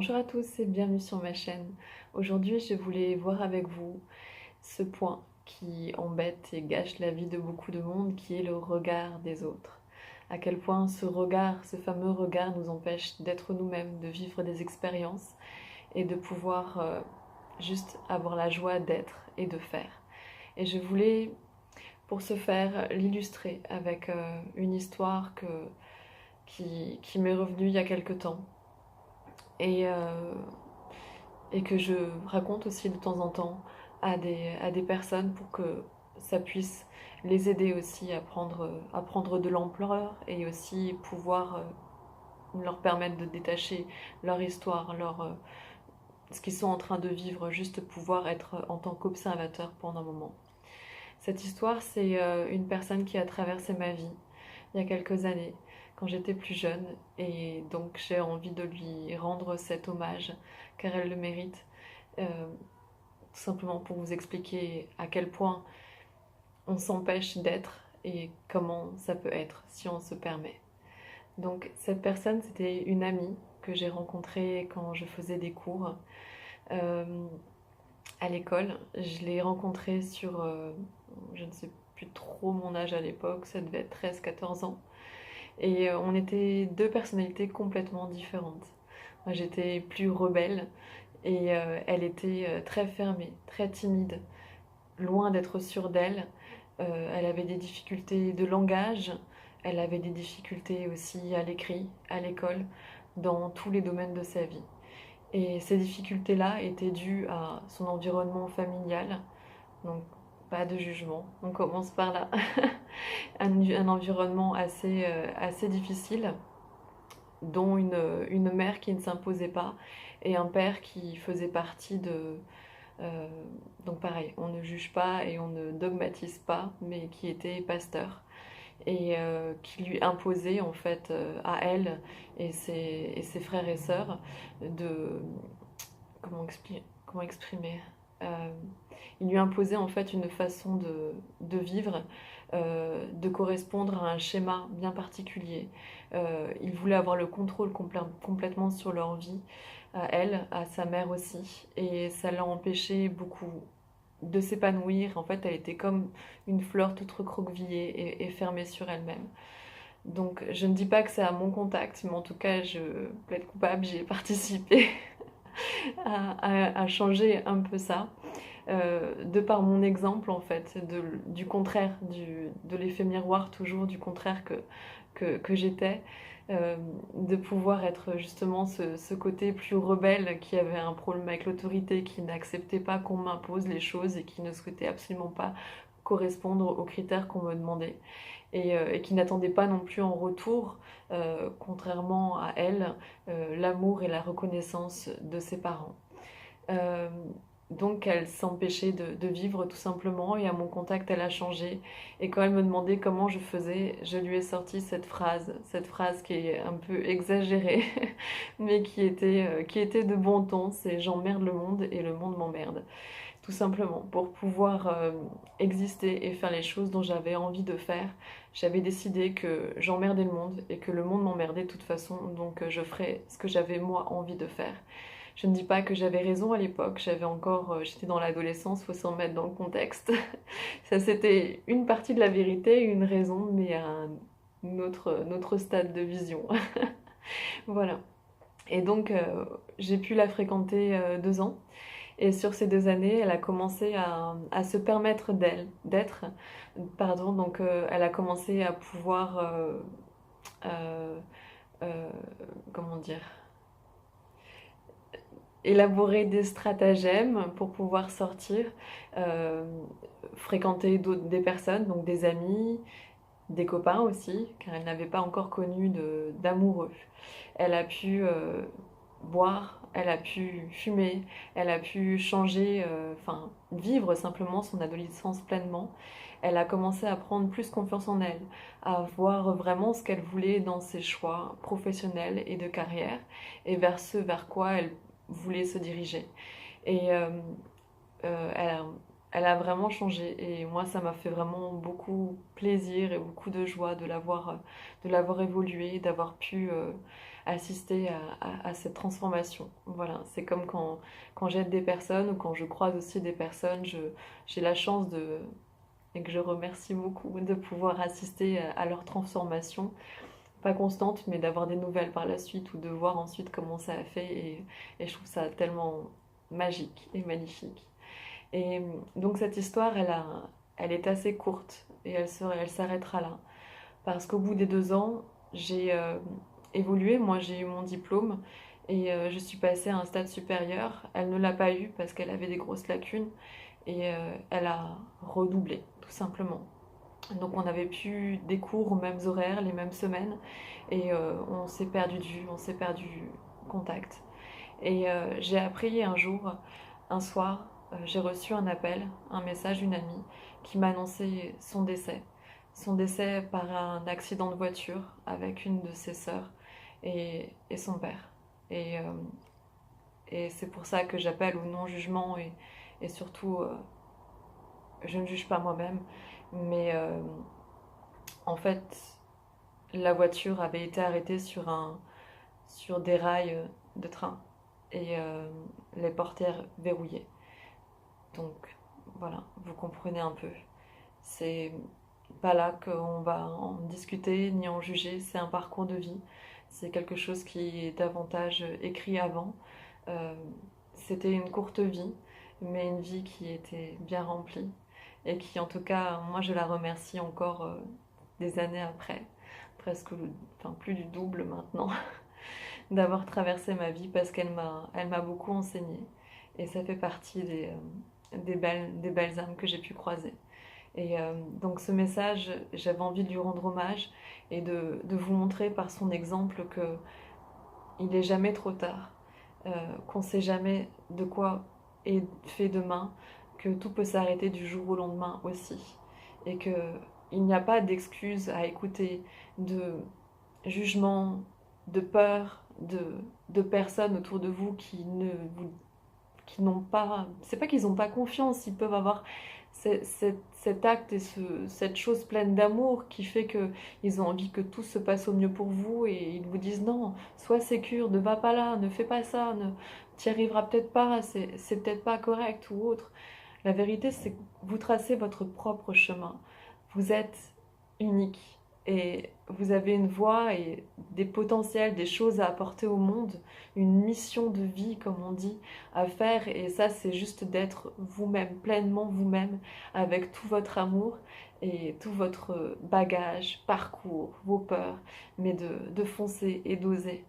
Bonjour à tous et bienvenue sur ma chaîne. Aujourd'hui, je voulais voir avec vous ce point qui embête et gâche la vie de beaucoup de monde, qui est le regard des autres. À quel point ce regard, ce fameux regard, nous empêche d'être nous-mêmes, de vivre des expériences et de pouvoir juste avoir la joie d'être et de faire. Et je voulais, pour ce faire, l'illustrer avec une histoire qui m'est revenue il y a quelque temps. Et, euh, et que je raconte aussi de temps en temps à des personnes pour que ça puisse les aider aussi à prendre de l'ampleur et aussi pouvoir leur permettre de détacher leur histoire, ce qu'ils sont en train de vivre, juste pouvoir être en tant qu'observateur pendant un moment. Cette histoire, c'est une personne qui a traversé ma vie il y a quelques années, quand j'étais plus jeune, et donc j'ai envie de lui rendre cet hommage, car elle le mérite, tout simplement pour vous expliquer à quel point on s'empêche d'être et comment ça peut être si on se permet. Donc cette personne, c'était une amie que j'ai rencontrée quand je faisais des cours euh, à l'école. Je l'ai rencontrée sur, je ne sais plus trop mon âge à l'époque, ça devait être 13-14 ans. Et on était deux personnalités complètement différentes. Moi j'étais plus rebelle et elle était très fermée, très timide, loin d'être sûre d'elle. Elle avait des difficultés de langage, elle avait des difficultés aussi à l'écrit, à l'école, dans tous les domaines de sa vie. Et ces difficultés-là étaient dues à son environnement familial, donc pas de jugement, on commence par là. Un environnement assez difficile, dont une mère qui ne s'imposait pas et un père qui faisait partie de... euh, donc pareil, on ne juge pas et on ne dogmatise pas, mais qui était pasteur et qui lui imposait en fait à elle et ses frères et sœurs de comment exprimer euh, il lui imposait en fait une façon de vivre, de correspondre à un schéma bien particulier. Il voulait avoir le contrôle complètement sur leur vie, à elle, à sa mère aussi, et ça l'a empêché beaucoup de s'épanouir. En fait, elle était comme une fleur toute recroquevillée et fermée sur elle-même. Donc, je ne dis pas que c'est à mon contact, mais en tout cas, je plaide coupable, j'ai participé à changer un peu ça, de par mon exemple en fait, du contraire, de l'effet miroir toujours, du contraire que j'étais, de pouvoir être justement ce côté plus rebelle qui avait un problème avec l'autorité, qui n'acceptait pas qu'on m'impose les choses et qui ne souhaitait absolument pas correspondre aux critères qu'on me demandait et qui n'attendait pas non plus en retour, contrairement à elle, l'amour et la reconnaissance de ses parents. Euh, donc elle s'empêchait de vivre tout simplement et à mon contact elle a changé et quand elle me demandait comment je faisais, je lui ai sorti cette phrase qui est un peu exagérée mais qui était de bon ton, c'est j'emmerde le monde et le monde m'emmerde. Tout simplement, pour pouvoir exister et faire les choses dont j'avais envie de faire, j'avais décidé que j'emmerdais le monde et que le monde m'emmerdait de toute façon, donc je ferais ce que j'avais moi envie de faire. Je ne dis pas que j'avais raison à l'époque, j'étais dans l'adolescence, faut s'en mettre dans le contexte. Ça c'était une partie de la vérité, une raison, mais à un autre stade de vision. Voilà. Et donc j'ai pu la fréquenter 2 ans. Et sur ces 2 années, elle a commencé à se permettre d'être, pardon, donc elle a commencé à pouvoir, euh, euh, comment dire, élaborer des stratagèmes pour pouvoir sortir, euh, fréquenter des personnes, donc des amis, des copains aussi, car elle n'avait pas encore connu d'amoureux. Elle a pu boire, elle a pu fumer, elle a pu changer, enfin vivre simplement son adolescence pleinement. Elle a commencé à prendre plus confiance en elle, à voir vraiment ce qu'elle voulait dans ses choix professionnels et de carrière, et vers ce vers quoi elle voulait se diriger. Et elle elle a vraiment changé et moi ça m'a fait vraiment beaucoup plaisir et beaucoup de joie de l'avoir évolué, d'avoir pu assister à cette transformation. Voilà, c'est comme quand j'aide des personnes ou quand je croise aussi des personnes, j'ai la chance de, et que je remercie beaucoup de pouvoir assister à leur transformation, pas constante, mais d'avoir des nouvelles par la suite ou de voir ensuite comment ça a fait et je trouve ça tellement magique et magnifique. Et donc cette histoire, elle est assez courte et elle s'arrêtera là. Parce qu'au bout des 2 ans, j'ai évolué, moi j'ai eu mon diplôme et je suis passée à un stade supérieur. Elle ne l'a pas eu parce qu'elle avait des grosses lacunes et elle a redoublé, tout simplement. Donc on n'avait plus des cours aux mêmes horaires, les mêmes semaines et on s'est perdu de vue, on s'est perdu contact. Et j'ai appris un jour, un soir, j'ai reçu un appel, un message d'une amie qui m'a annoncé son décès. Son décès par un accident de voiture avec une de ses sœurs et son père. Et, euh, et c'est pour ça que j'appelle au non-jugement et surtout, je ne juge pas moi-même, mais en fait, la voiture avait été arrêtée sur des rails de train et les portières verrouillées. Donc voilà, vous comprenez un peu. C'est pas là qu'on va en discuter ni en juger, c'est un parcours de vie. C'est quelque chose qui est davantage écrit avant. Euh, C'était une courte vie, mais une vie qui était bien remplie et qui en tout cas, moi je la remercie encore des années après, presque, enfin plus du double maintenant, d'avoir traversé ma vie parce elle m'a beaucoup enseigné et ça fait partie des belles âmes que j'ai pu croiser. Et donc ce message, j'avais envie de lui rendre hommage et de vous montrer par son exemple que il n'est jamais trop tard, qu'on ne sait jamais de quoi est fait demain, que tout peut s'arrêter du jour au lendemain aussi, et que il n'y a pas d'excuses à écouter, de jugement, de peur, de personnes autour de vous qui ne vous qui n'ont pas, c'est pas qu'ils n'ont pas confiance, ils peuvent avoir cet acte et cette chose pleine d'amour qui fait qu'ils ont envie que tout se passe au mieux pour vous et ils vous disent non, sois sécure, ne va pas là, ne fais pas ça, ne t'y arriveras peut-être pas, c'est peut-être pas correct ou autre. La vérité, c'est que vous tracez votre propre chemin. Vous êtes unique et vous avez une voix et des potentiels, des choses à apporter au monde, une mission de vie, comme on dit, à faire. Et ça, c'est juste d'être vous-même, pleinement vous-même, avec tout votre amour et tout votre bagage, parcours, vos peurs, mais de foncer et d'oser.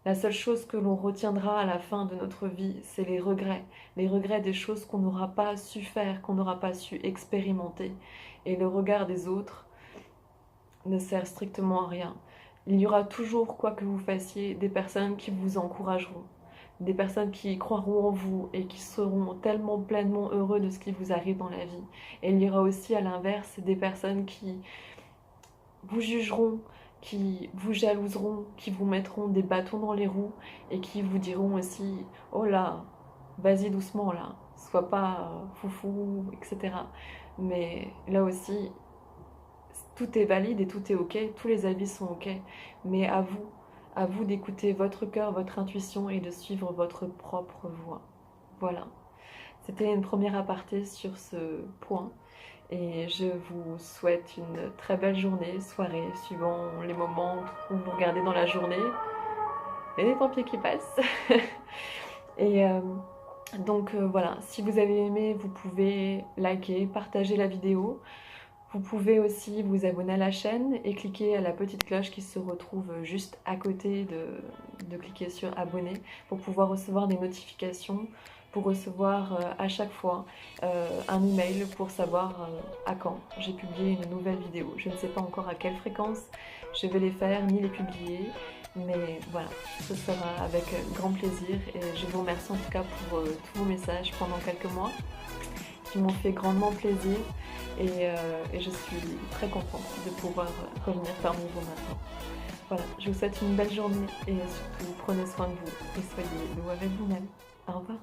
La seule chose que l'on retiendra à la fin de notre vie, c'est les regrets des choses qu'on n'aura pas su faire, qu'on n'aura pas su expérimenter. Et le regard des autres ne sert strictement à rien. Il y aura toujours, quoi que vous fassiez, des personnes qui vous encourageront, des personnes qui croiront en vous et qui seront tellement pleinement heureux de ce qui vous arrive dans la vie. Et il y aura aussi à l'inverse des personnes qui vous jugeront, qui vous jalouseront, qui vous mettront des bâtons dans les roues et qui vous diront aussi oh là, vas-y doucement là, sois pas foufou, etc. Mais là aussi, tout est valide et tout est ok, tous les avis sont ok, mais à vous d'écouter votre cœur, votre intuition et de suivre votre propre voie. Voilà, c'était une première aparté sur ce point. Et je vous souhaite une très belle journée, soirée, suivant les moments où vous regardez dans la journée. Et les pompiers qui passent. Et donc voilà, si vous avez aimé, vous pouvez liker, partager la vidéo. Vous pouvez aussi vous abonner à la chaîne et cliquer à la petite cloche qui se retrouve juste à côté de cliquer sur abonner pour pouvoir recevoir des notifications, pour recevoir à chaque fois un email pour savoir à quand j'ai publié une nouvelle vidéo. Je ne sais pas encore à quelle fréquence je vais les faire ni les publier, mais voilà, ce sera avec grand plaisir et je vous remercie en tout cas pour tous vos messages pendant quelques mois qui m'ont fait grandement plaisir et je suis très contente de pouvoir revenir parmi vous maintenant. Voilà, je vous souhaite une belle journée et surtout prenez soin de vous et soyez doux avec vous-même. Au revoir.